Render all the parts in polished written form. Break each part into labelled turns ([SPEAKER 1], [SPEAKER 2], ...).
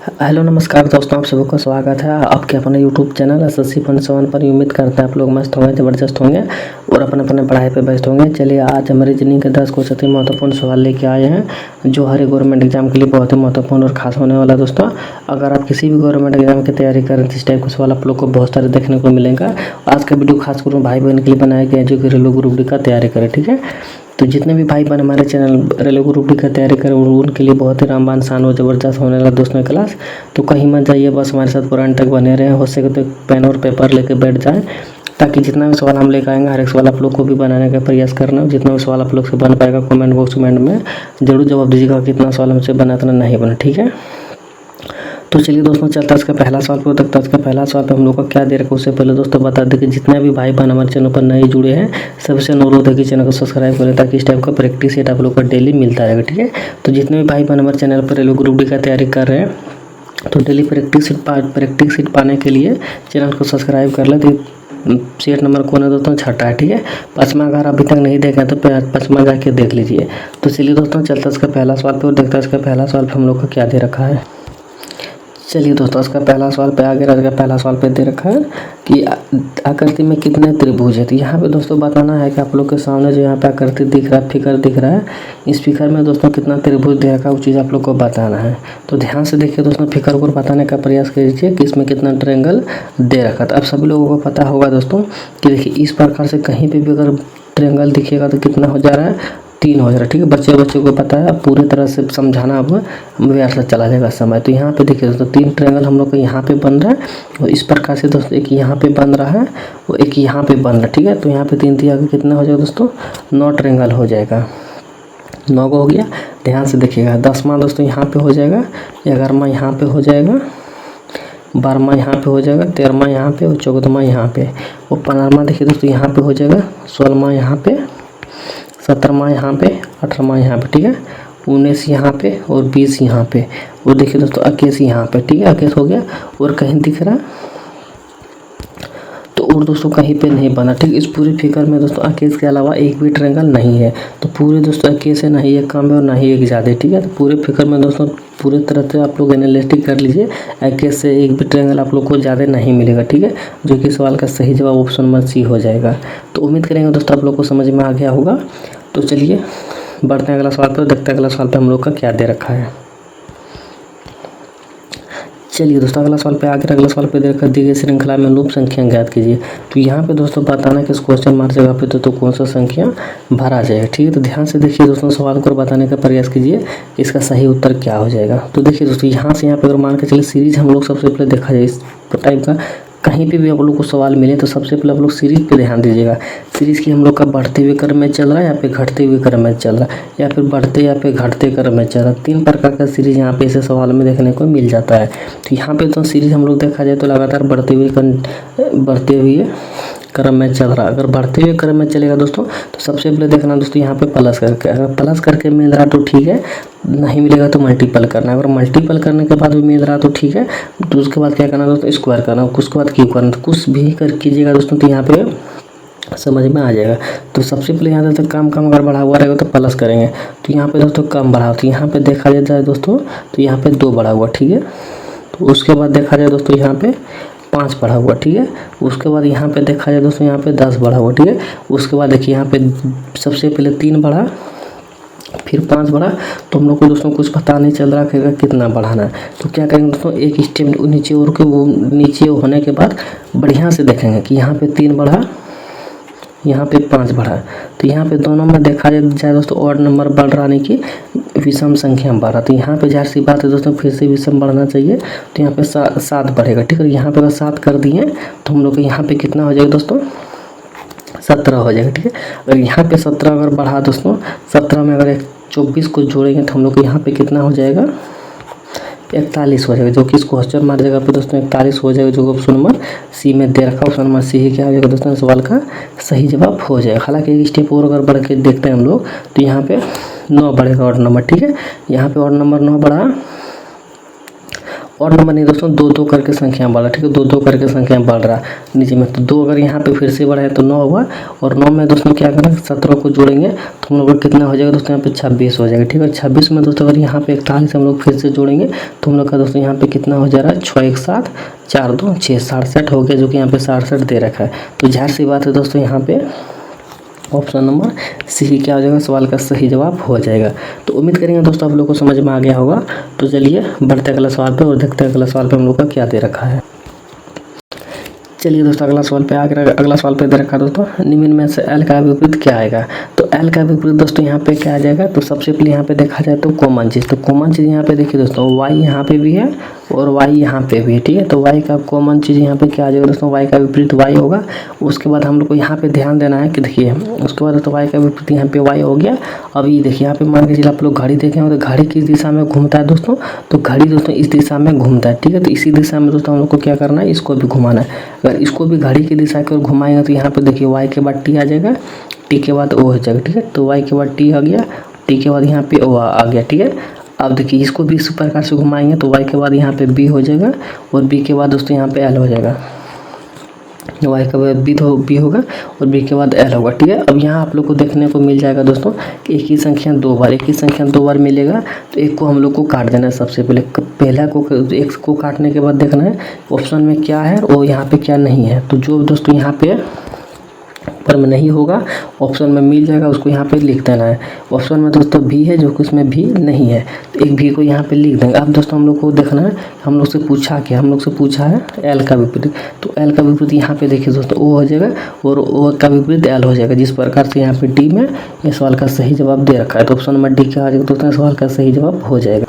[SPEAKER 1] Hello नमस्कार दोस्तों, आप सभी का स्वागत है आपके अपने यूट्यूब चैनल एसएससी फन 7 पर। उम्मीद करते हैं आप लोग मस्त होंगे, ज़बरदस्त होंगे और अपने अपने पढ़ाई पे व्यस्त होंगे। चलिए आज हम रीजनिंग के 10 कुछ अति महत्वपूर्ण सवाल लेके आए हैं जो हर गवर्नमेंट एग्जाम के लिए बहुत ही महत्वपूर्ण और खास होने वाला है। दोस्तों अगर आप किसी भी गवर्नमेंट एग्जाम की तैयारी करें तो इस टाइप के सवाल आप लोग को बहुत सारे देखने को मिलेंगे। आज का वीडियो खासकर भाई बहन के लिए बनाया गया है जो कि रेलवे ग्रुप डी का तैयारी करें। ठीक है, तो जितने भी भाई बहन हमारे चैनल रेलवे ग्रुप डी का तैयारी करें उनके लिए बहुत ही रामबान शान और ज़बरदस्त होने वाला दोस्तों क्लास। तो कहीं मत जाइए, बस हमारे साथ पूरा अंत तक बने रहें। हो सके तो पेन और पेपर लेके बैठ जाएं ताकि जितना भी सवाल हम लेकर आएंगे हर एक सवाल आप लोग को भी बनाने का प्रयास करना। जितना भी सवाल आप लोग से बन पाएगा कमेंट बॉक्स में जरूर जवाब दीजिएगा कितना सवाल हमसे बना इतना नहीं बना। ठीक है, तो चलिए दोस्तों चलता है इसका पहला सवाल पे। तक इसका पहला सवाल पे हम लोग का क्या दे रखा है उससे पहले दोस्तों बता दें कि जितने भी भाई बहन हमारे चैनल पर नए जुड़े हैं सबसे अनुरोध है कि चैनल को सब्सक्राइब करें ताकि इस टाइप का प्रैक्टिस सेट आप लोग का डेली मिलता रहेगा। ठीक है, तो जितने भी भाई बहन हमारे चैनल पर रेलवे ग्रुप डी का तैयारी कर रहे हैं तो डेली प्रैक्टिस सीट पाने के लिए चैनल को सब्सक्राइब कर ले। तो सीट नंबर कौन है दोस्तों? छठा है। ठीक है, पाँचवा अगर अभी तक नहीं देखा तो पाँचवा जाके देख लीजिए। तो चलिए दोस्तों चलता है इसका पहला सवाल पे और देखता है इसका पहला सवाल पे हम लोग का क्या दे रखा है। चलिए दोस्तों इसका पहला सवाल पे आगे इसका पहला सवाल पे दे रखा है कि आकृति में कितने त्रिभुज है। तो यहाँ पे दोस्तों बताना है कि आप लोग के सामने जो यहाँ पे आकृति दिख रहा है, फिगर दिख रहा है, इस फिगर में दोस्तों कितना त्रिभुज दे रखा है वो चीज़ आप लोग को बताना है। तो ध्यान से देखिए दोस्तों, फिगर को बताने का प्रयास कीजिए कि इसमें कितना ट्रायंगल दे रखा था। अब सभी लोगों को पता होगा दोस्तों कि देखिए इस प्रकार से कहीं पर भी अगर ट्रायंगल दिखेगा तो कितना हो जा रहा है? 3 हो जा रहा है। ठीक है, बच्चे को पता है, अब पूरी तरह से समझाना अब व्यर्थ चला जाएगा समय। तो यहाँ पे देखिए दोस्तों 3 ट्रायंगल हम लोग को यहाँ पे बन रहा है और इस प्रकार से दोस्तों एक यहाँ पे बन रहा है और एक यहाँ पे बन रहा है। ठीक है, तो यहाँ पे 3 आगे कितना हो जाएगा दोस्तों? 9 ट्रायंगल हो जाएगा। 9 हो गया। ध्यान से देखिएगा 10वां दोस्तों यहाँ पे हो जाएगा, 11वां यहाँ पे हो जाएगा, 12वां यहाँ पे हो जाएगा, 13वां यहाँ पे और 14वां यहाँ पे और 15वां देखिए दोस्तों यहाँ पे हो जाएगा, 16वां यहाँ पे, 17वां यहाँ पे, 18वां यहाँ पे। ठीक है, 19 यहाँ पे और 20 यहाँ पे और देखिए दोस्तों 21 यहाँ पे। ठीक है, 21 हो गया और कहीं दिख रहा तो और दोस्तों कहीं पे नहीं बना। ठीक, इस पूरी फिगर में दोस्तों 21 के अलावा एक भी ट्रायंगल नहीं है। तो पूरे दोस्तों 21 है, ना ही एक कम है और ना ही एक ज़्यादा। ठीक है, तो पूरे फिगर में दोस्तों पूरी तरह से आप लोग एनालिसिस कर लीजिए, 21 से एक भी ट्रायंगल आप लोग को ज़्यादा नहीं मिलेगा। ठीक है, जो कि सवाल का सही जवाब ऑप्शन नंबर सी हो जाएगा। तो उम्मीद करेंगे दोस्तों आप लोग को समझ में आ गया होगा। तो चलिए बढ़ते हैं अगला सवाल पर, देखते हैं अगला सवाल पे हम लोग का क्या दे रखा है। चलिए दोस्तों अगला सवाल पे आगे अगला सवाल पे देखकर दी गई श्रृंखला में लूप संख्या ज्ञात कीजिए। तो यहाँ पे दोस्तों बताना कि इस क्वेश्चन मार्क जगह पे तो कौन सा संख्या भरा जाएगा। ठीक है, तो ध्यान से देखिए दोस्तों, सवाल को बताने का प्रयास कीजिए कि इसका सही उत्तर क्या हो जाएगा। तो देखिए दोस्तों यहाँ से यहाँ पे अगर मान के चलिए सीरीज हम लोग सबसे पहले देखा जाए इस टाइप का कहीं पे भी आप लोग को सवाल मिले तो सबसे पहले आप लोग सीरीज पे ध्यान दीजिएगा। सीरीज की हम लोग का बढ़ते हुए क्रम में चल रहा है या फिर घटते हुए क्रम में चल रहा है या फिर बढ़ते या फिर घटते क्रम में चल रहा है। 3 प्रकार का सीरीज यहाँ पे इसे सवाल में देखने को मिल जाता है। तो यहाँ पे तो सीरीज हम लोग देखा जाए तो लगातार बढ़ते हुए क्रम में चल रहा है। अगर बढ़ते हुए क्रम में चलेगा दोस्तों तो सबसे पहले देखना दोस्तों यहाँ पे प्लस करके, अगर प्लस करके मिल रहा तो ठीक है, नहीं मिलेगा तो मल्टीपल करना। अगर मल्टीपल करने के बाद भी मिल रहा तो ठीक है, तो उसके बाद क्या करना दोस्तों? स्क्वायर करना, उसके बाद क्यूब करना। तो कुछ भी कर कीजिएगा दोस्तों तो यहाँ पे समझ में आ जाएगा। तो सबसे पहले यहाँ से कम अगर बढ़ा हुआ रहेगा तो प्लस करेंगे, तो यहाँ पे दोस्तों कम बढ़ा, तो यहाँ पे देखा जाए दोस्तों तो यहाँ पे 2 बढ़ा हुआ। ठीक है, तो उसके बाद देखा जाए दोस्तों यहाँ पे 5 बढ़ा हुआ। ठीक है, उसके बाद यहाँ पे देखा जाए दोस्तों यहाँ पे 10 बढ़ा हुआ। ठीक है, उसके बाद देखिए यहाँ पे सबसे पहले 3 बढ़ा फिर 5 बढ़ा। तो हम लोग को दोस्तों कुछ पता नहीं चल रहा कि कितना बढ़ाना है। तो क्या करेंगे दोस्तों, एक स्टेप नीचे और के वो नीचे होने के बाद बढ़िया से देखेंगे कि यहाँ पे 3 बढ़ा, यहाँ पे 5 बढ़ा। तो यहाँ पे दोनों में देखा जाए दोस्तों ऑड नंबर बढ़ रहा नहीं कि विषम संख्या बढ़ा। तो यहाँ पे जाहिर सी बात है दोस्तों फिर से विषम बढ़ना चाहिए। तो यहाँ पे 7 बढ़ेगा। ठीक है, यहाँ पे अगर 7 कर दिए तो हम लोग को यहाँ पे कितना हो जाएगा दोस्तों? 17 हो जाएगा। ठीक है, अगर यहाँ पे 17 अगर बढ़ा दोस्तों, 17 में अगर 24 को जोड़ेंगे तो हम लोग को यहाँ पे कितना हो जाएगा? 41 हो जाएगा, जो कि इस क्वेश्चन मार्क जगह पे दोस्तों 41 हो जाएगा, जो ऑप्शन नंबर सी में दे रखा। ऑप्शन नंबर सी ही क्या हो जाएगा दोस्तों? सवाल का सही जवाब हो जाएगा। हालांकि एक स्टेप और अगर बढ़ के देखते हैं हम लोग तो यहाँ पे 9 बढ़ेगा ऑड नंबर। ठीक है, यहाँ पे ऑड नंबर 9 बढ़ा और नंबर नहीं दोस्तों, 2-2 करके संख्या बढ़ रहा है, ठीक है, 2-2 करके संख्या बढ़ रहा है नीचे में। तो 2 अगर यहाँ पे फिर से बढ़ा है तो 9 हुआ, और 9 में दोस्तों क्या करना, 17 को जोड़ेंगे तो हम लोग को कितना हो जाएगा दोस्तों, यहाँ पे 26 हो जाएगा, ठीक है। 26 में दोस्तों अगर यहाँ पे 41 हम लोग फिर से जोड़ेंगे तो हम लोग का दोस्तों यहाँ पे कितना हो जा रहा है, 6 1 7 4 2 6 67 हो गया, जो कि यहाँ पे 67 दे रखा है। तो जाहिर सी बात है दोस्तों, यहाँ पे ऑप्शन नंबर सी क्या हो जाएगा, सवाल का सही जवाब हो जाएगा। तो उम्मीद करेंगे दोस्तों आप लोग को समझ में आ गया होगा। तो चलिए बढ़ते अगला सवाल पे और देखते हैं अगला सवाल पे हम लोग का क्या दे रखा है। चलिए दोस्तों अगला सवाल पे अगला सवाल पे दे रखा है दोस्तों, निम्न में से एल का विपरीत क्या आएगा। तो एल का विपरीत दोस्तों यहाँ पे क्या आ जाएगा, तो सबसे पहले यहाँ पे देखा जाए तो कॉमन चीज़, तो कॉमन चीज़ यहाँ पे देखिए दोस्तों, वाई यहाँ पे भी है और वाई यहाँ पे भी है, ठीक है। तो वाई का कॉमन चीज़ यहाँ पे क्या आ जाएगा दोस्तों, वाई का विपरीत वाई होगा। उसके बाद हम लोग को यहाँ पे ध्यान देना है कि देखिए, उसके बाद तो वाई का विपरीत यहाँ पे वाई हो गया। अब ये देखिए यहाँ पे मान के चलिए आप लोग घड़ी देखें तो घड़ी किस दिशा में घूमता है दोस्तों, तो घड़ी दोस्तों इस दिशा में घूमता है, ठीक है। तो इसी दिशा में दोस्तों हम लोग को क्या करना है, इसको भी घुमाना है। अगर इसको भी घड़ी की दिशा की ओर घुमाएंगे तो यहाँ पे देखिए वाई के बाद टी आ जाएगा, टी के बाद ओ हो जाएगा, ठीक है। तो वाई के बाद टी आ गया, टी के बाद यहाँ पे ओ आ गया, ठीक है। अब देखिए इसको भी इस प्रकार से घुमाएंगे तो वाई के बाद यहाँ पे बी हो जाएगा और बी के बाद दोस्तों यहाँ पे एल हो जाएगा। वाई के बाद बी होगा और बी के बाद एल होगा, ठीक है। अब यहाँ आप लोग को देखने को मिल जाएगा दोस्तों कि एक ही संख्या 2 बार मिलेगा। तो एक को हम लोग को काट देना है। सबसे पहले पहला को एक को काटने के बाद देखना है ऑप्शन में क्या है और यहाँ पे क्या नहीं है। तो जो दोस्तों यहाँ पे पर में नहीं होगा ऑप्शन में मिल जाएगा, उसको यहाँ पे लिख देना है। ऑप्शन में दोस्तों भी है, जो कि उसमें भी नहीं है, तो एक भी को यहाँ पे लिख देंगे। अब दोस्तों हम लोग को देखना है, हम लोग से पूछा है एल का विपरीत। तो एल का विपरीत यहाँ पे देखिए दोस्तों ओ हो जाएगा और ओ का विपरीत एल हो जाएगा। जिस प्रकार से यहाँ पे डी में ये सवाल का सही जवाब दे रखा है, तो ऑप्शन नंबर डी क्या आ जाएगा दोस्तों, सवाल का सही जवाब हो जाएगा।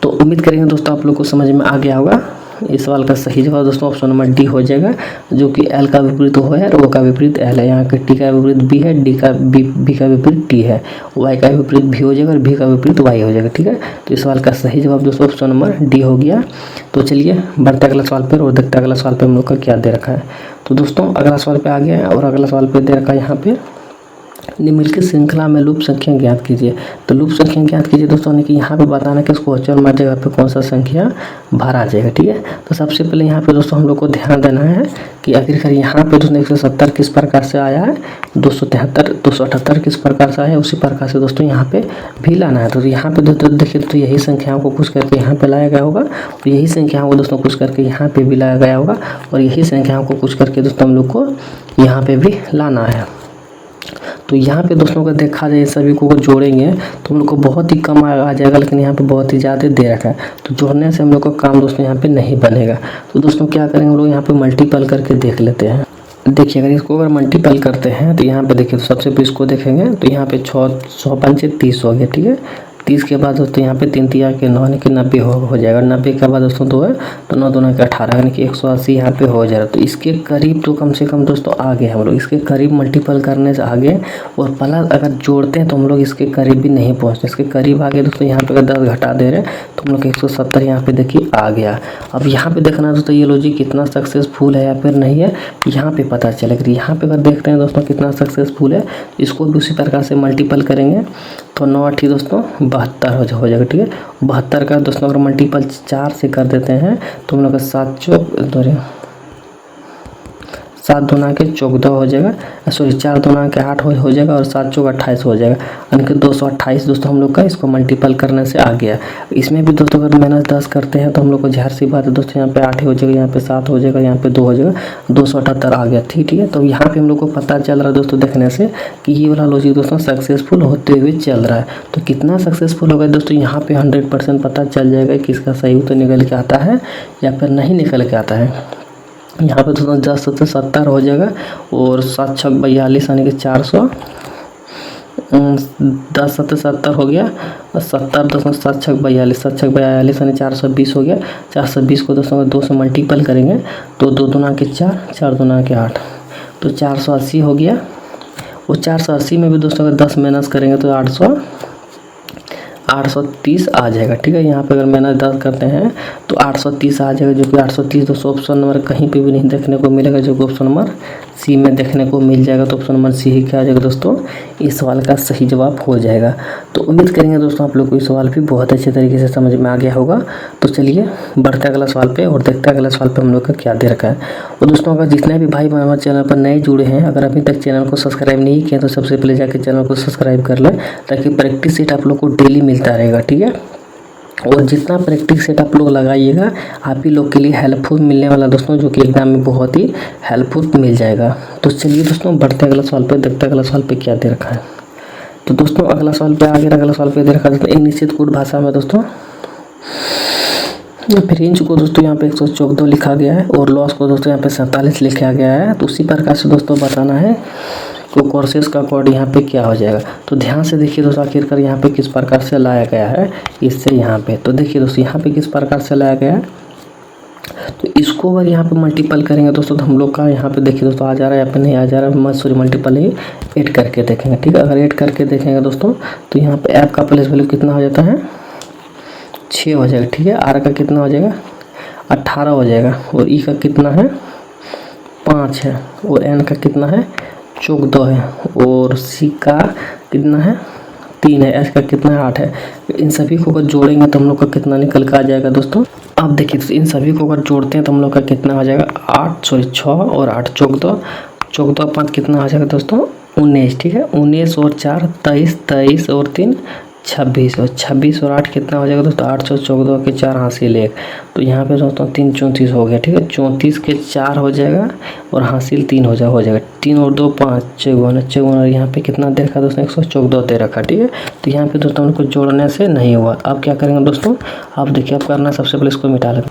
[SPEAKER 1] तो उम्मीद करेंगे दोस्तों आप लोग को समझ में आ गया होगा। इस सवाल का सही जवाब दोस्तों ऑप्शन नंबर डी हो जाएगा, जो कि एल का विपरीत ओ है और ओ का विपरीत एल है। यहाँ के टी का विपरीत बी है, डी का बी का विपरीत टी है, वाई का विपरीत भी हो जाएगा और भी का विपरीत वाई हो जाएगा, ठीक है। तो इस सवाल का सही जवाब दोस्तों ऑप्शन नंबर डी हो गया। तो चलिए बढ़ते अगला सवाल पर और देखते अगला सवाल पर हम लोग का क्या दे रखा है। तो दोस्तों अगला सवाल पे आ गया है और अगला सवाल पे दे रखा है यहाँ पे, निम्नलिखित श्रृंखला में लूप संख्या ज्ञात कीजिए। तो लूप संख्या ज्ञात कीजिए दोस्तों ने कि यहाँ पे बताना कि इसको अचर मार जगह पे कौन सा संख्या बाहर आ जाएगा, ठीक है। तो सबसे पहले यहाँ पे दोस्तों हम लोग को ध्यान देना है कि आखिरकार यहाँ पे दोस्तों 170 किस प्रकार से आया है, 278 किस प्रकार से आया है, उसी प्रकार से दोस्तों यहाँ पे भी लाना है। तो यहाँ पे दोस्तों देखिए तो यही संख्याओं को कुछ करके यहाँ पे लाया गया होगा और यही संख्याओं को दोस्तों कुछ करके यहाँ पे भी लाया गया होगा और यही संख्याओं को कुछ करके दोस्तों हम लोग को यहाँ पे भी लाना है। तो यहाँ पे दोस्तों अगर देखा जाए सभी को जोड़ेंगे तो हम लोग को बहुत ही कम आ जाएगा, लेकिन यहाँ पे बहुत ही ज़्यादा दे रखा है। तो जोड़ने से हम लोग का काम दोस्तों यहाँ पे नहीं बनेगा। तो दोस्तों क्या करेंगे हम लोग यहाँ पे मल्टीपल करके देख लेते हैं। देखिए अगर इसको अगर मल्टीपल करते हैं तो यहाँ पे देखिए तो सबसे पहले इसको देखेंगे तो यहाँ पे 6 5 30 हो गया, ठीक है। 30 के बाद दोस्तों यहाँ पे 3 3 के 9 यानी कि 90 हो जाएगा। 90 के बाद दोस्तों 2 है तो 9 2 के 18 यानी कि 180 यहाँ पे हो जाएगा। तो इसके करीब तो कम से कम दोस्तों आगे हम लोग इसके करीब मल्टीपल करने से आगे और प्लस अगर जोड़ते हैं तो हम लोग इसके करीब भी नहीं पहुँचते। इसके करीब आगे दोस्तों यहाँ पे अगर 10 घटा दे रहे हैं तो हम लोग 170 यहाँ पे देखिए आ गया। अब यहाँ पे देखना दोस्तों ये लॉजिक कितना सक्सेसफुल है या फिर नहीं है, यहाँ पे पता चलेगा। यहाँ पे अगर देखते हैं दोस्तों कितना सक्सेसफुल है, इसको भी उसी प्रकार से मल्टीपल करेंगे तो 9 8 दोस्तों 72 हो जाएगा, ठीक है। 72 का दोस्तों अगर मल्टीपल 4 से कर देते हैं तो हम लोग का 7 दूना के 14 हो जाएगा, सॉरी 4 दूना के 8 हो जाएगा और 7 चौक 28 हो जाएगा, यानी कि 228 दोस्तों हम लोग का इसको मल्टीपल करने से आ गया। इसमें भी दोस्तों अगर -10 करते हैं तो हम लोग को ज़ाहिर सी बात है दोस्तों यहाँ पे 8 हो जाएगा, यहाँ पे 7 हो जाएगा, यहाँ पे 2 हो जाएगा, 278 आ गया, ठीक है। तो यहाँ पे हम लोग को पता चल रहा है दोस्तों देखने से कि ये वाला लॉजिक दोस्तों सक्सेसफुल होते हुए चल रहा है। तो कितना सक्सेसफुल होगा दोस्तों यहाँ पे 100% पता चल जाएगा कि इसका सही उत्तर निकल के आता है या फिर नहीं निकल के आता है। यहाँ पे दोस्तों 10 7 70 हो जाएगा और 7 6 42 यानी कि 400, 10 7 70 हो गया और 70 दोस्तों 7 6 42, 7 6 42 यानी 420 हो गया। 420 को दोस्तों 2 से मल्टीपल करेंगे तो 2 दूना के 4, 4 दूना के 8, तो 480 हो गया। और 480 में भी दोस्तों अगर 10 माइनस करेंगे तो 830 आ जाएगा। ठीक है, यहाँ पे अगर मेहनत 10 करते हैं तो 830 आ जाएगा, जो कि 830 दोस्तों ऑप्शन नंबर कहीं पे भी नहीं देखने को मिलेगा, जो कि ऑप्शन नंबर सी में देखने को मिल जाएगा। तो ऑप्शन नंबर सी ही क्या आ जाएगा दोस्तों, इस सवाल का सही जवाब हो जाएगा। तो उम्मीद करेंगे दोस्तों आप लोग को ये सवाल भी बहुत अच्छे तरीके से समझ में आ गया होगा। तो चलिए बढ़ते अगला सवाल पे और देखते हैं अगला सवाल पे हम लोग का क्या दे रखा है। और दोस्तों अगर जितने भी भाई हमारे चैनल पर नए जुड़े हैं, अगर अभी तक चैनल को सब्सक्राइब नहीं किया तो सबसे पहले जाकर चैनल को सब्सक्राइब कर लें, ताकि प्रैक्टिस सेट आप लोग को डेली मिलता रहेगा। ठीक है, और जितना प्रैक्टिस सेट आप लोग लगाइएगा आप ही लोग के लिए हेल्पफुल मिलने वाला दोस्तों, जो कि एग्जाम में बहुत ही हेल्पफुल मिल जाएगा। तो चलिए दोस्तों बढ़ते अगला सवाल पे, देखते अगला सवाल पे क्या दे रखा है। तो दोस्तों अगला सवाल पे आगे अगला सवाल पे दे रखा है दोस्तों, एक निश्चित कोड भाषा में दोस्तों रेंज को दोस्तों यहाँ पे 114 लिखा गया है और लॉस को दोस्तों यहाँ पे 47 लिखा गया है। तो उसी प्रकार से दोस्तों बताना है तो कोर्सेस का कोड यहाँ पे क्या हो जाएगा। तो ध्यान से देखिए दोस्तों आखिरकार यहाँ पे किस प्रकार से लाया गया है इससे यहाँ पे। तो देखिए दोस्तों यहाँ पे किस प्रकार से लाया गया है, तो इसको अगर यहाँ पे मल्टीपल करेंगे दोस्तों तो हम लोग का यहाँ पे देखिए दोस्तों आ जा रहा है, यहाँ पे नहीं आ जा रहा है, सॉरी मल्टीपल ही ऐड करके देखेंगे। ठीक है, अगर ऐड करके देखेंगे दोस्तों तो यहाँ पे ऐप का प्लेस वैल्यू कितना हो जाता है, 6 हो जाएगा। ठीक है, आर का कितना हो जाएगा, 18 हो जाएगा, और ई का कितना है, 5 है, और एन का कितना है, 14 है, और सी का कितना है, 3 है, एच का कितना है, 8 है। इन सभी को अगर जोड़ेंगे तो हम लोग का कितना निकल कर आ जाएगा दोस्तों। अब देखिए तो इन सभी को अगर जोड़ते हैं तो हम लोग का कितना हो जाएगा, 6 और 8 14, 14 5 कितना हो जाएगा दोस्तों, 19। ठीक है, 19 और 4 23, 23 और 3 26, और 26 और 8 कितना हो जाएगा दोस्तों, 814 के 4 हासिल 1। तो यहाँ पे दोस्तों 3 34 हो गया। ठीक है, 34 के 4 हो जाएगा और हासिल 3 हो जाएगा। 3 और 2 5 6 और यहाँ पे कितना दे रखा दोस्तों, 114 दे रखा। ठीक है, तो यहाँ पे दोस्तों हमको जोड़ने से नहीं हुआ। अब क्या करेंगे दोस्तों, आप देखिए आप करना सबसे पहले इसको मिटा लें।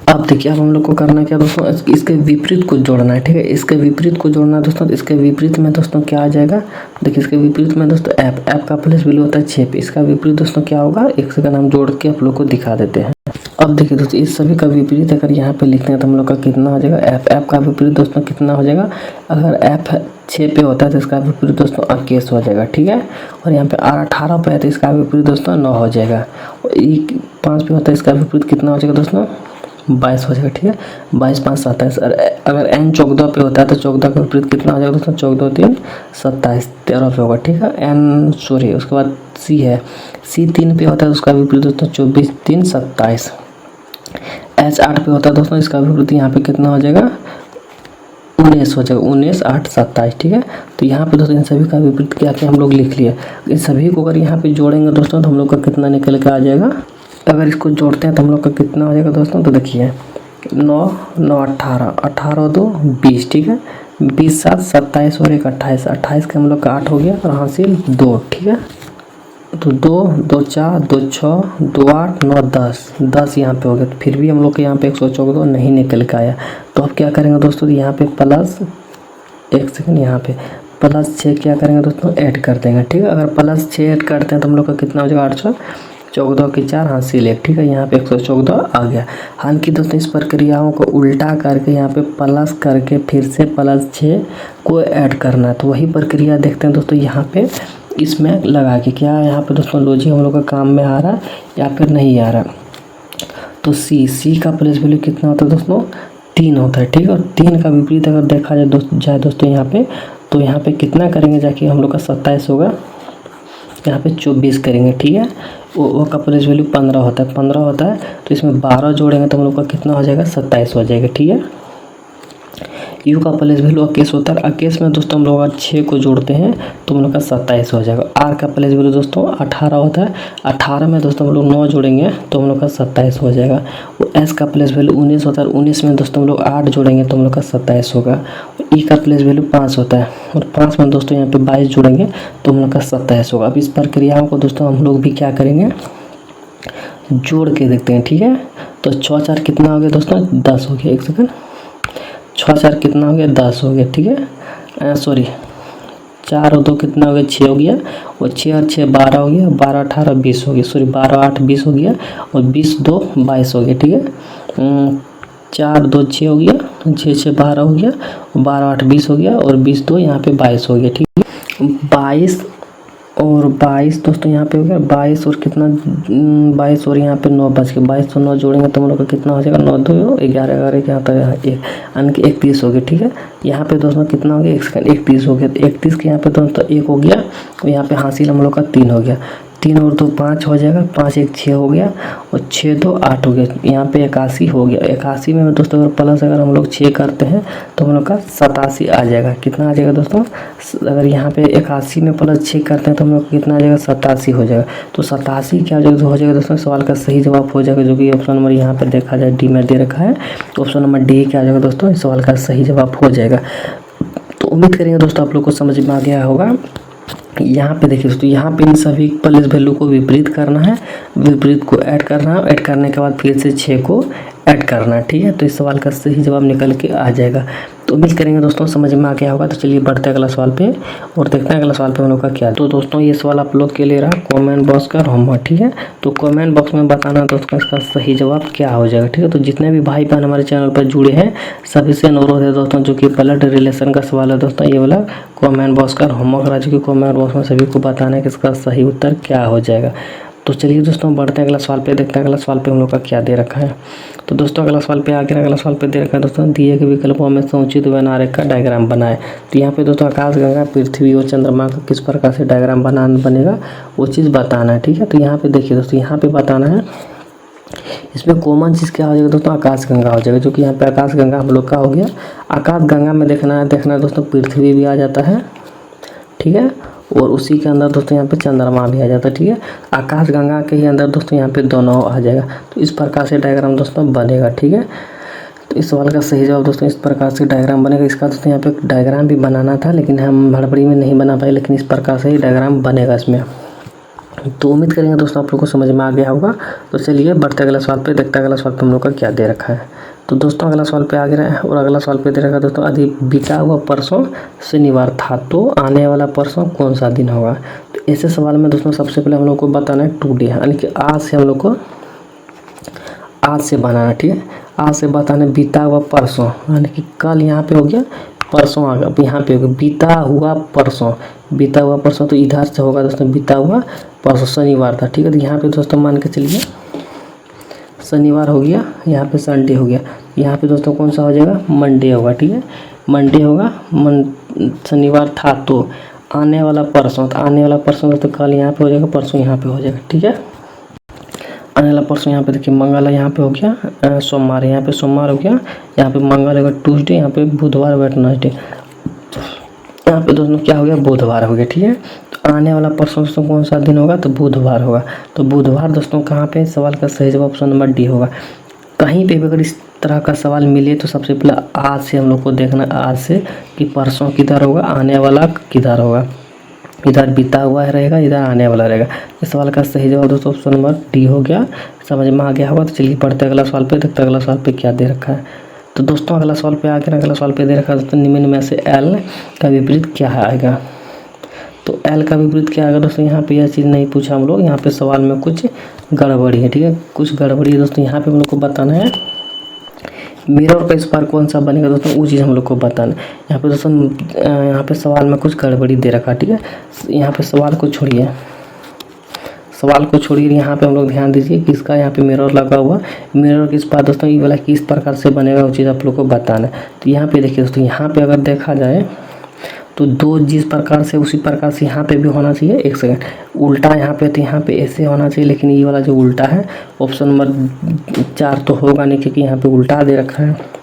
[SPEAKER 1] अब देखिए अब हम लोग को करना क्या दोस्तों, इसके विपरीत को जोड़ना है। ठीक है, इसके विपरीत को जोड़ना है दोस्तों। इसके विपरीत में दोस्तों क्या आ जाएगा, देखिए इसके विपरीत में दोस्तों ऐप का प्लेस वैल्यू होता है 6 पे, इसका विपरीत दोस्तों क्या होगा, एक सेकंड हम जोड़ के आप लोग को दिखा देते हैं। अब देखिए दोस्तों इस सभी का विपरीत अगर यहाँ पे लिखते हैं तो हम लोग का कितना हो जाएगा, ऐप का विपरीत दोस्तों कितना हो जाएगा, अगर ऐप 6 पे होता है तो इसका विपरीत दोस्तों 21 हो जाएगा। ठीक है, और यहाँ पे आर 18 पे है तो इसका विपरीत दोस्तों 9 हो जाएगा, और ई 5 पे होता है इसका विपरीत कितना हो जाएगा दोस्तों, 22 हो जाएगा। ठीक है, 22 5 27, अगर एन 14 पे होता है तो 14 का विपरीत कितना हो जाएगा दोस्तों, 14 3 27 13 पे होगा। ठीक है, एन सॉरी उसके बाद सी है, सी 3 पे होता है तो उसका विपरीत दोस्तों 24 3 27, एच 8 पे होता है दोस्तों इसका विपरीत यहाँ पे कितना हो जाएगा, 19 हो जाएगा, 19 8 27। ठीक है, तो यहाँ पे दोस्तों इन सभी का विपरीत क्या क्या हम लोग लिख लिए। इन सभी को अगर यहाँ पे जोड़ेंगे दोस्तों तो हम लोग का कितना निकल के आ जाएगा, अगर इसको जोड़ते हैं तो हम लोग का कितना हो जाएगा दोस्तों, तो देखिए 9 9 18 18 और 2 20। ठीक है, 20 7 27 और 1 28, 28 का हम लोग का 8 हो गया और हासिल 2। ठीक है, तो 2 2 4 2 6 2 8 9 10 यहाँ पे हो गया। तो फिर भी हम लोग के यहाँ पे 114 नहीं निकल के आया। तो अब क्या करेंगे दोस्तों, यहाँ पे प्लस एक सेकंड यहाँ पे प्लस 6 क्या करेंगे दोस्तों, ऐड कर देंगे। ठीक है, अगर प्लस 6 ऐड करते हैं तो हम लोग का कितना हो जाएगा, 814 के 4 हासिल 1। ठीक है, यहाँ पे 114 आ गया। हालांकि दोस्तों इस प्रक्रियाओं को उल्टा करके यहाँ पे प्लस करके फिर से प्लस 6 को ऐड करना है। तो वही प्रक्रिया देखते हैं दोस्तों यहाँ पे इसमें लगा के, क्या यहाँ पे दोस्तों लॉजिक हम लोग का काम में आ रहा है या फिर नहीं आ रहा। तो सी का प्लेस वैल्यू कितना होता है दोस्तों, 3 होता है। ठीक है, और 3 का विपरीत अगर देखा जाए दोस्तों यहाँ पे, तो यहाँ पे कितना करेंगे जाके हम लोग का 27 होगा, यहाँ पे 24 करेंगे। ठीक है, वो का प्लेस वैल्यू 15 होता है, 15 होता है तो इसमें 12 जोड़ेंगे तो हम लोग का कितना हो जाएगा, 27 हो जाएगा। ठीक है, यू का प्लेस वैल्यू 21 होता है, 21 में दोस्तों हम लोग अगर 6 को जोड़ते हैं तो हम लोग का 27 हो जाएगा। आर का प्लेस वैल्यू दोस्तों 18 होता है, 18 में दोस्तों हम लोग 9 जोड़ेंगे तो हम लोग का 27 हो जाएगा। वो एस का प्लेस वैल्यू 19 होता है, 19 में दोस्तों हम लोग 8 जोड़ेंगे तो हम लोग का 27 होगा। ई का प्लेस वैल्यू 5 होता है, और 5 में दोस्तों यहाँ पे 22 जोड़ेंगे तो हम लोग का 27 होगा। अब इस प्रक्रियाओं को दोस्तों हम लोग भी क्या करेंगे, जोड़ के देखते हैं। ठीक है, तो 6 4 कितना हो गया दोस्तों, 10 हो गया। एक सेकंड, 6 4 कितना हो गया, 10 हो गया। ठीक है, सॉरी 4 और 2 कितना हो गया, 6 हो गया, और 6 और 6 12 हो गया, 12 18 20 हो गया, सॉरी 12 8 20 हो गया, और 20 2 22 हो गया। ठीक है, 4 2 6 हो गया, 6 6 12 हो गया, 12 8 20 हो गया, और 20 2 यहाँ पे 22 हो गया। ठीक है, 22 और 22 दोस्तों यहाँ पे हो गया 22 और कितना 22 और यहाँ पे 9 बच के 22 और 9 जोड़ेंगे तो हम लोग का कितना हो जाएगा 9 2 11 11 क्या होता है एक यानी कि 31 हो गया। ठीक है, यहाँ पे दोस्तों कितना हो गया 1 सेकंड 31 हो गया। तो 31 के यहाँ पे दोस्तों 1 हो गया और यहाँ पे हासिल हम लोग का 3 हो गया। 3 और 2 5 हो जाएगा, 5 1 6 हो गया और 6 2 8 हो गया। यहाँ पे 81 हो गया। 81 में दोस्तों अगर प्लस अगर हम लोग 6 करते हैं तो हम लोग का 87 आ जाएगा। कितना आ जाएगा दोस्तों, अगर यहाँ पे 81 में प्लस 6 करते हैं तो हम लोग कितना आ जाएगा 87 हो जाएगा। तो 87 क्या हो जाएगा दोस्तों, सवाल का सही जवाब हो जाएगा, जो कि ऑप्शन नंबर यहाँ पे देखा जाए डी में दे रखा है। तो ऑप्शन नंबर डी क्या आ जाएगा दोस्तों, इस सवाल का सही जवाब हो जाएगा। तो उम्मीद करेंगे दोस्तों आप लोग को समझ में आ गया होगा। यहाँ पे देखिए दोस्तों, यहाँ पे इन सभी प्लस वैल्यू को विपरीत करना है, विपरीत को ऐड करना है, ऐड करने के बाद फिर से 6 को ऐड करना है। ठीक है, तो इस सवाल का सही जवाब निकल के आ जाएगा। तो उम्मीद करेंगे दोस्तों समझ में आ गया होगा। तो चलिए बढ़ते हैं अगला सवाल पे और देखते हैं अगला सवाल पे हम लोग का क्या। तो दोस्तों ये सवाल आप लोग के लिए रहा कमेंट बॉक्स का होमवर्क। ठीक है, तो कमेंट बॉक्स में बताना दोस्तों इसका सही जवाब क्या हो जाएगा। ठीक है, तो जितने भी भाई बहन हमारे चैनल पर जुड़े हैं सभी से अनुरोध है दोस्तों, जो कि ब्लड रिलेशन का सवाल है दोस्तों, ये वाला कमेंट बॉक्स का होमवर्क रहा, जो कि कमेंट बॉक्स में सभी को बताना है कि इसका सही उत्तर क्या हो जाएगा। तो चलिए दोस्तों बढ़ते हैं अगला सवाल पे, देखते हैं अगला सवाल पे हम लोग का क्या दे रखा है। तो दोस्तों अगला सवाल पे आगे अगला सवाल पे दे रखा है दोस्तों, दिए गए विकल्पों में संचित आरेख का डायग्राम बनाए। तो यहाँ पे दोस्तों आकाश गंगा पृथ्वी और चंद्रमा का किस प्रकार से डायग्राम बनेगा वो चीज़ बताना है। ठीक है, तो यहाँ पे देखिए दोस्तों, यहाँ पे बताना है इसमें कॉमन चीज़ क्या हो जाएगा दोस्तों, आकाश गंगा हो जाएगा, जो कि यहाँ पे आकाश गंगा हम लोग का हो गया। आकाश गंगा में देखना है दोस्तों पृथ्वी भी आ जाता है। ठीक है, और उसी के अंदर दोस्तों यहाँ पे चंद्रमा भी आ जाता है। ठीक है, आकाश गंगा के ही अंदर दोस्तों यहाँ पे दोनों आ जाएगा। तो इस प्रकार से डायग्राम दोस्तों बनेगा। ठीक है, तो इस सवाल का सही जवाब दोस्तों इस प्रकार से डायग्राम बनेगा। इसका दोस्तों यहाँ पे डायग्राम भी बनाना था, लेकिन हम हड़बड़ी में नहीं बना पाए, लेकिन इस प्रकार से ही डायग्राम बनेगा इसमें। तो उम्मीद करेंगे दोस्तों आप लोग को समझ में आ गया होगा। तो चलिए बढ़ते अगला सवाल पे, देखते हैं अगला सवाल पे हम लोग का क्या दे रखा है। तो दोस्तों अगला सवाल पे आ गया है और अगला सवाल पे दे रखा है दोस्तों, यदि बीता हुआ परसों शनिवार था तो आने वाला परसों कौन सा दिन होगा। तो ऐसे सवाल में दोस्तों सबसे पहले हम लोग को बताना है टुडे, यानी कि आज से हम लोग को आज से बनाना। ठीक है, आज से बताना बीता हुआ परसों, यानी कि कल यहाँ पे हो गया, परसों आ गया, यहाँ पे हो गया बीता हुआ परसों। बीता हुआ परसों तो इधर से होगा दोस्तों, बीता हुआ परसों शनिवार था। ठीक है, तो यहाँ पे दोस्तों मान के चलिए शनिवार हो गया, यहाँ पे संडे हो गया, यहाँ पे दोस्तों कौन सा हो जाएगा मंडे होगा। ठीक है, मंडे होगा, शनिवार था तो आने वाला परसों, तो आने वाला परसों दोस्तों कल यहाँ पे हो जाएगा, परसों यहाँ पे हो जाएगा। ठीक है, आने वाला परसों यहाँ पे देखिए मंगल है, यहाँ पे हो गया सोमवार, यहाँ पे सोमवार हो गया, यहाँ पे मंगल होगा ट्यूसडे, यहाँ पे बुधवार वेडनेसडे, यहाँ पे दोस्तों क्या हो गया बुधवार हो गया। ठीक है, तो आने वाला परसों दोस्तों कौन सा दिन होगा, तो बुधवार होगा। तो बुधवार दोस्तों कहाँ पे, सवाल का सही जवाब ऑप्शन नंबर डी होगा। कहीं पे भी अगर इस तरह का सवाल मिले तो सबसे पहले आज से हम लोग को देखना, आज से कि परसों किधर होगा, आने वाला किधर होगा, इधर बीता हुआ रहेगा, इधर आने वाला रहेगा। इस सवाल का सही जवाब दोस्तों ऑप्शन नंबर डी हो गया। समझ में आ गया होगा। तो चलिए पढ़ते अगला सवाल पे, देखते अगला सवाल पे क्या दे रखा है। तो दोस्तों अगला सवाल पे आगे अगला सवाल पे दे रखा है दोस्तों, निम्न में से एल का विपरीत क्या आएगा। तो एल का विपरीत क्या आएगा दोस्तों, यहाँ पे यह चीज़ नहीं पूछा हम लोग, यहाँ पे सवाल में कुछ गड़बड़ी है। ठीक है, कुछ गड़बड़ी है दोस्तों, यहाँ पे हम लोग को बताना है मिरर का स्क्वायर कौन सा बनेगा दोस्तों, वो चीज़ हम लोग को बताना है। यहाँ पे दोस्तों यहाँ पे सवाल में कुछ गड़बड़ी दे रखा। ठीक है, यहाँ पे सवाल को छोड़िए, सवाल को छोड़िए, यहाँ पे हम लोग ध्यान दीजिए कि इसका यहाँ पे मिरर लगा हुआ, मिरर किस बात दोस्तों ये वाला किस प्रकार से बनेगा वो चीज़ आप लोग को बताना है। तो यहाँ पे देखिए दोस्तों, यहाँ पे अगर देखा जाए तो दो जिस प्रकार से उसी प्रकार से यहाँ पे भी होना चाहिए। एक सेकंड, उल्टा यहाँ पे तो यहाँ पे ऐसे होना चाहिए, लेकिन ये वाला जो उल्टा है ऑप्शन नंबर 4 तो होगा नहीं, क्योंकि यहाँ पे उल्टा दे रखा है।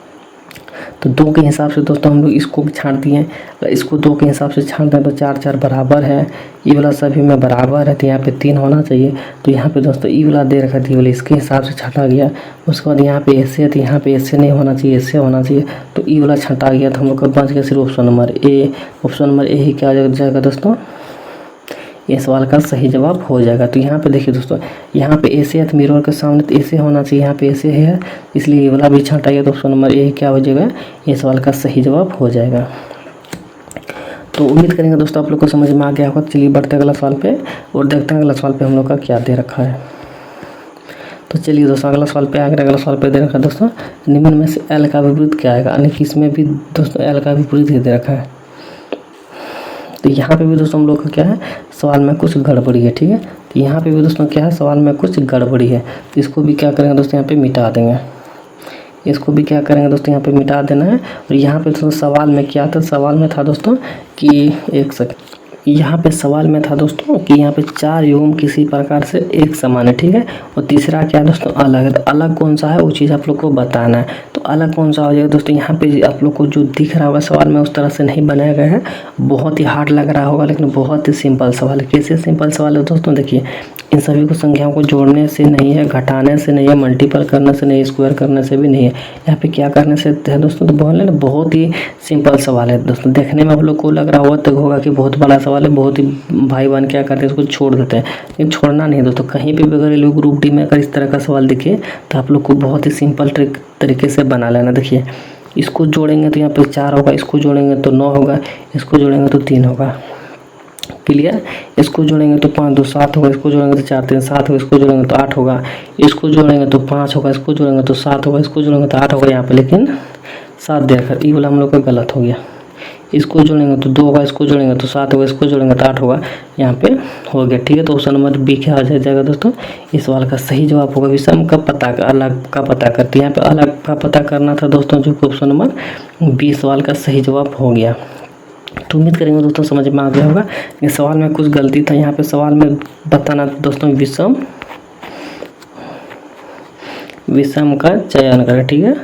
[SPEAKER 1] तो 2 के हिसाब से दोस्तों हम लोग इसको छाँट दिए, इसको 2 के हिसाब से छाँटते हैं तो 4 4 बराबर है, ये वाला सभी में बराबर है, तो यहाँ पे 3 होना चाहिए। तो यहाँ पे दोस्तों ई वाला दे रखा थी वाला, इसके हिसाब से छाँटा गया। उसके बाद यहाँ पे ऐसे है, तो यहाँ पे ऐसे नहीं होना चाहिए, ऐसे होना चाहिए, तो ई वाला छाँटा गया। तो हम लोग का बच गया सिर्फ option number A. Option number A ही क्या जाएगा दोस्तों, ये सवाल का सही जवाब हो जाएगा। तो यहाँ पे देखिए दोस्तों, यहाँ पे ऐसे है तो मिरर के सामने तो ऐसे होना चाहिए, यहाँ पे ऐसे है, इसलिए ये वाला भी छाँटा गया। तो ऑप्शन नंबर ए क्या हो जाएगा, ये सवाल का सही जवाब हो जाएगा। तो उम्मीद करेंगे दोस्तों आप लोग को समझ में आ गया होगा। चलिए बढ़ते अगला सवाल पे और देखते हैं अगला सवाल पे हम लोग का क्या दे रखा है। तो चलिए दोस्तों अगला सवाल पे आगे अगला सवाल पे दे रखा है दोस्तों, निम्न में से एल का विपरीत क्या आएगा, यानी कि इसमें भी दोस्तों एल का विपरीत ही दे रखा है। तो यहाँ पे भी दोस्तों हम लोग का क्या है, सवाल में कुछ गड़बड़ी है। ठीक है, तो यहाँ पे भी दोस्तों क्या है, सवाल में कुछ गड़बड़ी है। तो इसको भी क्या करेंगे दोस्तों, यहाँ पे मिटा देंगे। इसको भी क्या करेंगे दोस्तों, यहाँ पे मिटा देना है। और यहाँ पे दोस्तों सवाल में क्या था, सवाल में था दोस्तों कि एक सेकंड, यहाँ पे सवाल में था दोस्तों कि यहाँ पे 4 युग्म किसी प्रकार से एक समान है। ठीक है, और तीसरा क्या है दोस्तों, अलग है। तो अलग कौन सा है वो चीज़ आप लोग को बताना है। तो अलग कौन सा हो जाएगा दोस्तों, यहाँ पे आप लोग को जो दिख रहा होगा सवाल में उस तरह से नहीं बनाया गया है। बहुत ही हार्ड लग रहा होगा, लेकिन बहुत ही सिंपल सवाल है। कैसे सिंपल सवाल है दोस्तों, देखिए इन सभी को संख्याओं को जोड़ने से नहीं है, घटाने से नहीं है, मल्टीपल करने से नहीं है, स्क्वायर करने से भी नहीं है। यहाँ पे क्या करने से है दोस्तों, तो बोल रहे ना बहुत ही सिंपल सवाल है दोस्तों। देखने में आप लोग को लग रहा होगा कि बहुत बड़ा सवाल है, बहुत ही भाई बहन क्या करते हैं इसको छोड़ देते हैं, लेकिन छोड़ना नहीं है दोस्तों। कहीं पे भी अगर लोग ग्रुप डी में अगर इस तरह का सवाल दिखे तो आप लोग को बहुत ही सिंपल तरीके से बना लेना। देखिए इसको जोड़ेंगे तो यहाँ पे 4 होगा, इसको जोड़ेंगे तो 9 होगा, इसको जोड़ेंगे तो 3 होगा। क्लियर, इसको जोड़ेंगे तो 5 2 7 होगा, इसको जोड़ेंगे तो 4 3 7 होगा, इसको जोड़ेंगे तो 8 होगा, इसको जोड़ेंगे तो 5 होगा, इसको जोड़ेंगे तो 7 होगा, इसको जोड़ेंगे तो 8 होगा। यहाँ पे लेकिन 7 देखकर ये वाला हम लोग का गलत हो गया। इसको जोड़ेंगे तो 2 होगा, इसको जोड़ेंगे तो 7 होगा, इसको जोड़ेंगे तो 8 होगा। यहाँ पे हो गया। ठीक है, तो ऑप्शन नंबर बी क्या हो जाएगा दोस्तों, इस सवाल का सही जवाब होगा विषम का पता, अलग का पता करते। यहाँ पे अलग का पता करना था दोस्तों, जो ऑप्शन नंबर बी सवाल का सही जवाब हो गया। तो उम्मीद करेंगे दोस्तों समझ में आ गया होगा। ये सवाल में कुछ गलती था, यहाँ पे सवाल में बताना दोस्तों विषम का चयन करें। ठीक है,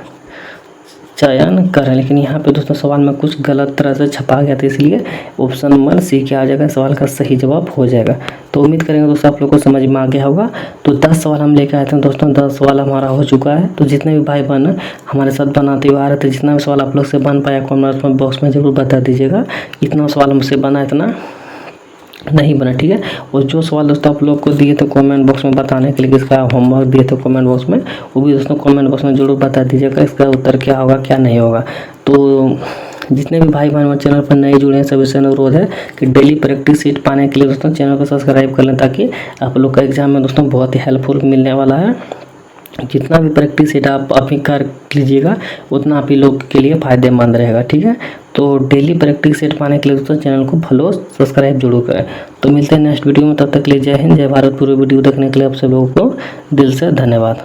[SPEAKER 1] चयन करें, लेकिन यहाँ पे दोस्तों सवाल में कुछ गलत तरह से छपा गया था, इसलिए ऑप्शन नंबर सी क्या आ जाएगा, सवाल का सही जवाब हो जाएगा। तो उम्मीद करेंगे दोस्तों आप लोग को समझ में आ गया होगा। तो 10 सवाल हम लेकर आए थे दोस्तों, 10 सवाल हमारा हो चुका है। तो जितने भी भाई बहन हमारे साथ बनाते हुए आ रहे थे, जितना भी सवाल आप लोग से बन पाया कमेंट बॉक्स में ज़रूर बता दीजिएगा। इतना सवाल हमसे बना, इतना नहीं बना। ठीक है, और जो सवाल दोस्तों आप लोग को दिए थे कमेंट बॉक्स में बताने के लिए, इसका होमवर्क दिए थे कमेंट बॉक्स में, वो भी दोस्तों कमेंट बॉक्स में जरूर बता दीजिएगा इसका उत्तर क्या होगा क्या नहीं होगा। तो जितने भी भाई बहन चैनल पर नए जुड़े हैं सभी से अनुरोध है कि डेली प्रैक्टिस सीट पाने के लिए दोस्तों चैनल को सब्सक्राइब कर लें, ताकि आप लोग का एग्जाम में दोस्तों बहुत ही हेल्पफुल मिलने वाला है। जितना भी प्रैक्टिस सेट आप अभी कर लीजिएगा उतना आप ही लोग के लिए फ़ायदेमंद रहेगा। ठीक है, तो डेली प्रैक्टिस सेट पाने के लिए दोस्तों चैनल को फॉलो सब्सक्राइब जरूर करें। तो मिलते हैं नेक्स्ट वीडियो में, तब तक के लिए जय हिंद जय भारत। पूरी वीडियो देखने के लिए आप सब लोगों को दिल से धन्यवाद।